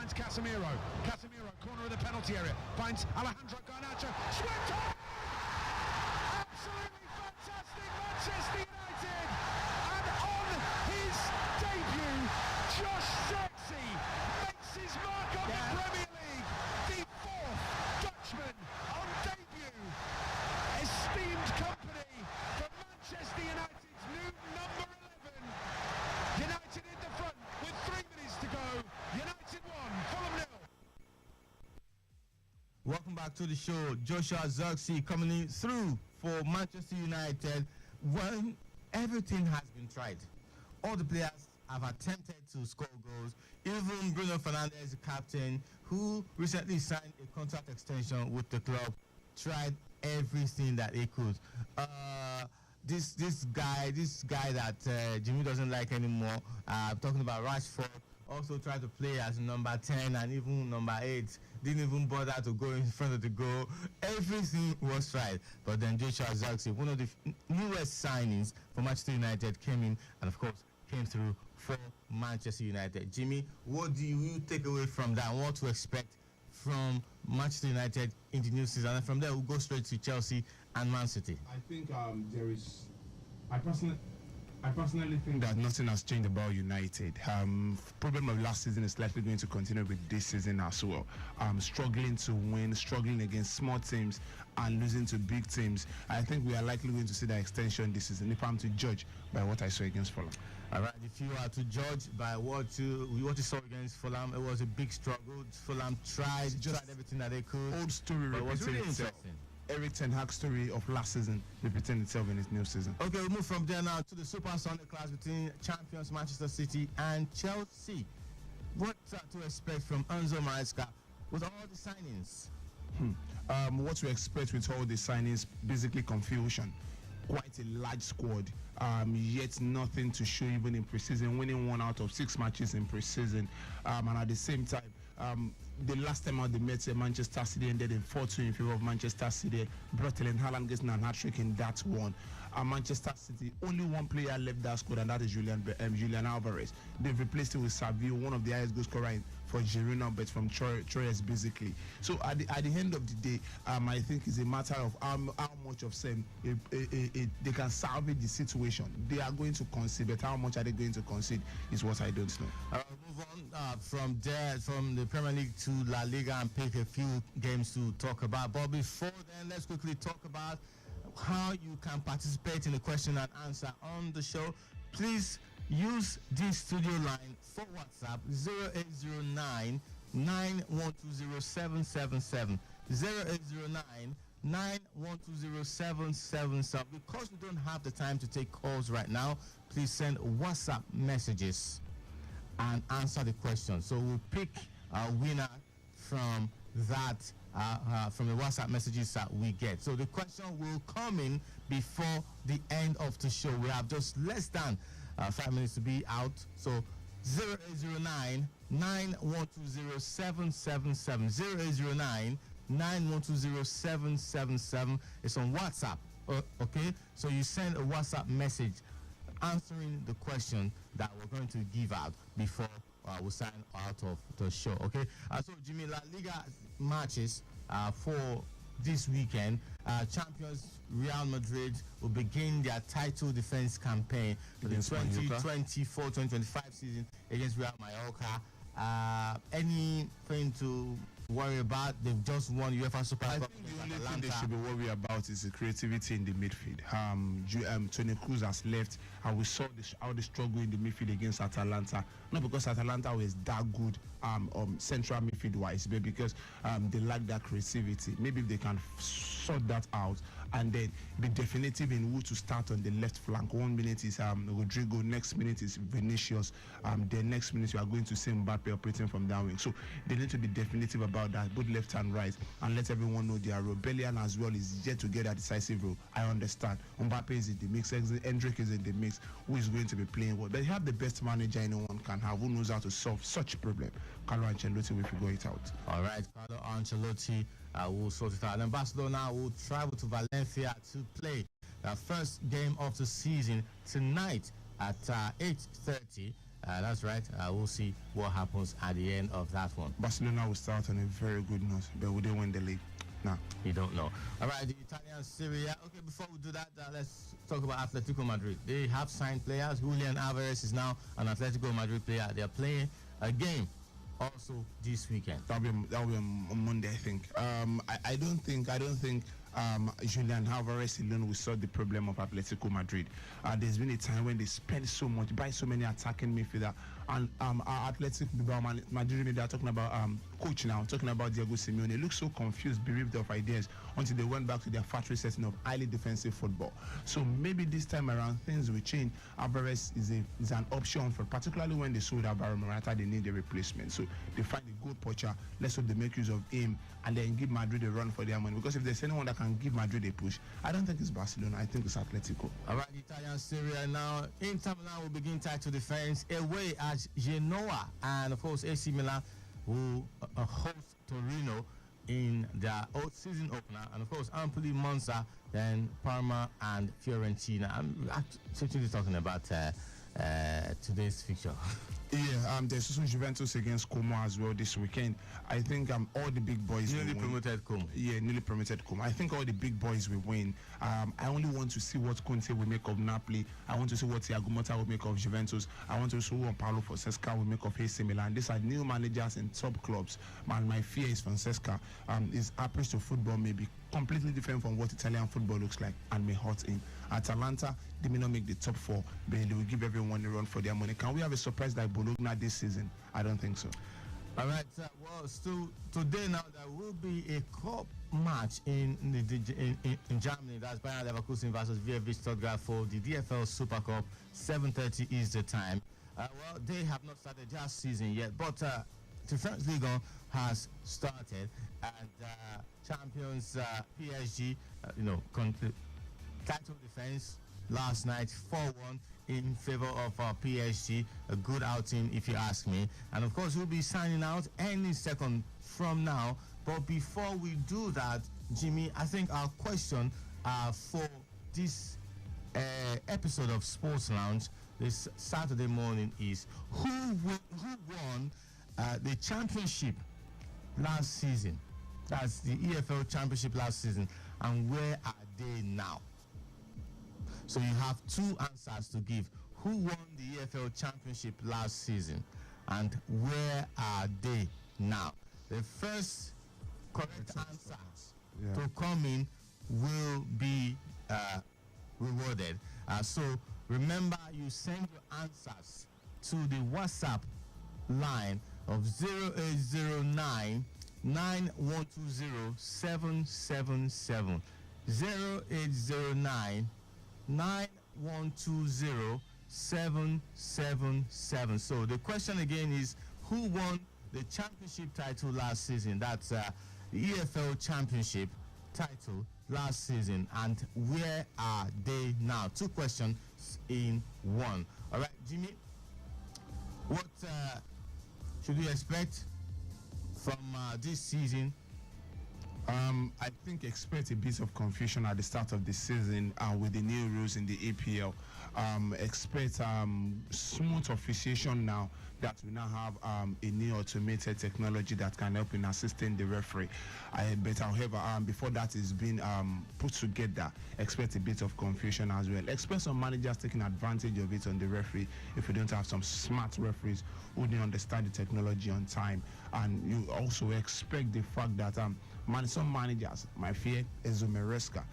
finds Casemiro. Casemiro, corner of the penalty area, finds Alejandro Garnacho. Swept on! Absolutely fantastic, Manchester United! And on his debut, Josh Zirkzee makes his mark on the Premier League. The fourth Dutchman on debut. Esteemed company for Manchester United's new number 11. United in the front with 3 minutes to go. United 1, Fulham 0. Welcome back to the show. Joshua Zirkzee coming in through for Manchester United when everything has been tried. All the players have attempted to score goals. Even Bruno Fernandes, the captain, who recently signed a contract extension with the club, tried everything that he could. This guy that Jimmy doesn't like anymore. Talking about Rashford, also tried to play as number 10 and even number 8. Didn't even bother to go in front of the goal. Everything was tried. But then Joshua Zirkzee, one of the newest signings for Manchester United, came in and, of course, came through for Manchester United. Jimmy, what do you take away from that? What to expect from Manchester United in the new season? And from there, we'll go straight to Chelsea and Man City. I think I personally think that nothing has changed about United. Problem of last season is likely going to continue with this season as well. Struggling to win, struggling against small teams, and losing to big teams. I think we are likely going to see that extension this season, if I'm to judge by what I saw against Fulham. All right, if you are to judge by what you saw against Fulham, it was a big struggle. Fulham tried everything that they could. Old story repeating itself. Eric Ten Hag's story of last season repeating itself in his new season. Okay, we'll move from there now to the Super Sunday clash between champions Manchester City and Chelsea. What to expect from Enzo Maresca with all the signings? What to expect with all the signings, basically confusion. Quite a large squad, yet nothing to show even in preseason, winning 1 out of 6 matches in preseason, and at the same time, the last time out they met Manchester City ended in 4-2 in favor of Manchester City. Erling Haaland getting an hat-trick in that one. Manchester City, only one player left that squad, and that is Julian Alvarez. They've replaced him with Savio, one of the highest goal scorers for Girona, but from Troyes basically. So at the end of the day, I think it's a matter of how much of them they can salvage the situation. They are going to concede, but how much are they going to concede is what I don't know. Move on from there, from the Premier League to La Liga, and pick a few games to talk about. But before then, let's quickly talk about how you can participate in the question and answer on the show. Please use this studio line for WhatsApp 0809 9120777 0809 9120777. Because we don't have the time to take calls right now, please send WhatsApp messages and answer the question. So we'll pick a winner from that, from the WhatsApp messages that we get. So the question will come in before the end of the show. We have just less than 5 minutes to be out. So 0809 9120777 0809 9120777. It's on WhatsApp. Okay, so you send a WhatsApp message answering the question that we're going to give out before we sign out of the show. Okay, so Jimmy, La Liga matches for this weekend. Champions Real Madrid will begin their title defense campaign for the 2024-2025 season against Real Mallorca. Anything to worry about? They've just won UEFA Super Cup. I think the only thing they should be worried about is the creativity in the midfield. Toni Kroos has left, and we saw how they struggle in the midfield against Atalanta. Not because Atalanta was that good central midfield wise, but because they lack that creativity. Maybe if they can sort that out and then be definitive in who to start on the left flank. 1 minute is Rodrigo, next minute is Vinicius, the next minute you are going to see Mbappe operating from that wing. So they need to be definitive about that, both left and right, and let everyone know their role. Bellian as well is yet to get a decisive role. I understand. Mbappe is in the mix, Hendrick is in the mix, who is going to be playing well. But you have the best manager anyone can have, who knows how to solve such a problem. Carlo Ancelotti will figure it out. All right, Carlo Ancelotti will sort it out. And Barcelona will travel to Valencia to play the first game of the season tonight at 8:30. That's right. We'll see what happens at the end of that one. Barcelona will start on a very good note, but will they win the league? No. You don't know. All right, the Italian Serie A. Okay, before we do that, let's talk about Atletico Madrid. They have signed players. Julian Alvarez is now an Atletico Madrid player. They are playing a game also this weekend. That'll be on Monday, I think. I don't think Julian Alvarez alone will solve the problem of Atletico Madrid. There's been a time when they spend so much, buy so many attacking midfielders, and our Atletico Madrid, they are talking about coach now, talking about Diego Simeone. They look so confused, bereaved of ideas until they went back to their factory setting of highly defensive football. So maybe this time around things will change. Alvarez is an option for, particularly when they sold Alvaro Morata, they need a replacement. So they find a good poacher. Let's hope they make use of him and then give Madrid a run for their money. Because if there's anyone that can give Madrid a push, I don't think it's Barcelona. I think it's Atletico. All right, Italian Serie A now. Inter Milan will begin title defense away at Genoa, and of course AC Milan will host Torino in their season opener, and of course Empoli, Monza, then Parma and Fiorentina. I'm actually talking about today's fixture. Yeah, there's also Juventus against Como as well this weekend. I think all the big boys Newly will win. promoted Como. Yeah, newly promoted Como. I think all the big boys will win. I only want to see what Conte will make of Napoli. I want to see what Thiago Motta will make of Juventus. I want to see what Paulo Fonseca will make of AC Milan. These are new managers in top clubs. Man, my fear is Fonseca. His approach to football may be completely different from what Italian football looks like and may hurt him. Atalanta, they may not make the top four, but they will give everyone a run for their money. Can we have a surprise like Bologna this season? I don't think so. All right, well, still today now there will be a cup match in Germany. That's Bayern Leverkusen versus VfB Stuttgart for the DFL Super Cup. 7:30 is the time. Well, they have not started their season yet, but the French League has started, and champions PSG, title defense last night 4-1 in favor of PSG. A good outing if you ask me, and of course we'll be signing out any second from now. But before we do that, Jimmy, I think our question for this episode of Sports Lounge this Saturday morning is who won the championship last season? That's the EFL championship last season, and where are they now? So you have two answers to give. Who won the EFL championship last season, and where are they now? The first correct answer to come in will be rewarded. So remember, you send your answers to the WhatsApp line of 0809 9120 777. 0809 9120 777. So the question again is, who won the championship title last season? That's the EFL championship title last season, and where are they now? Two questions in one. All right, Jimmy, what should we expect from this season? I think expect a bit of confusion at the start of the season with the new rules in the EPL. Expect smooth officiation now that we now have a new automated technology that can help in assisting the referee. But however, before that is being put together, expect a bit of confusion as well. Expect some managers taking advantage of it on the referee if we don't have some smart referees who don't understand the technology on time. And you also expect the fact that some managers, my fear, Enzo Maresca,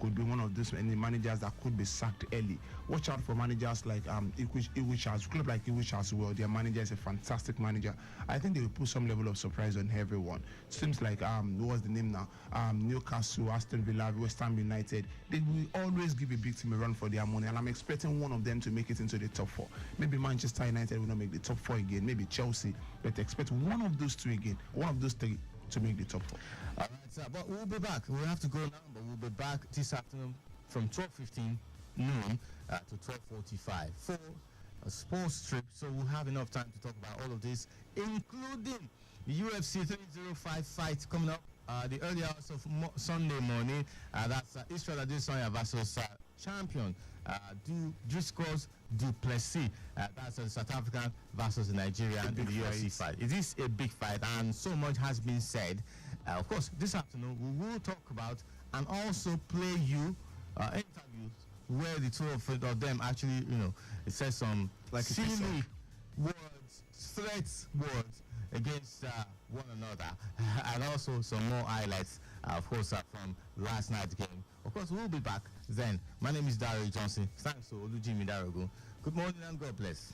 could be one of those many managers that could be sacked early. Watch out for managers like Iwichas, club like Iwichas as well. Their manager is a fantastic manager. I think they will put some level of surprise on everyone. Seems like what's the name now? Newcastle, Aston Villa, West Ham United. They will always give a big team a run for their money, and I'm expecting one of them to make it into the top four. Maybe Manchester United will not make the top four again. Maybe Chelsea, but expect one of those two again. One of those three to make the top four. All right, sir, but we'll be back. We'll have to go now, but we'll be back this afternoon from 12:15 noon to 12:45 for a sports trip. So we'll have enough time to talk about all of this, including the UFC 305 fight coming up the early hours of Sunday morning. That's Israel Adesanya versus champion, Driscoll's Duplessis. That's the South African versus the Nigerian in the UFC fight. It is a big fight, and so much has been said. Of course, this afternoon we will talk about and also play you interviews where the two of them actually, it says some Like silly words, threats words against one another, and also some more highlights, of course, from last night's game. Of course, we'll be back then. My name is Daryl Johnson. Thanks to Olujimi Darogun. Good morning and God bless.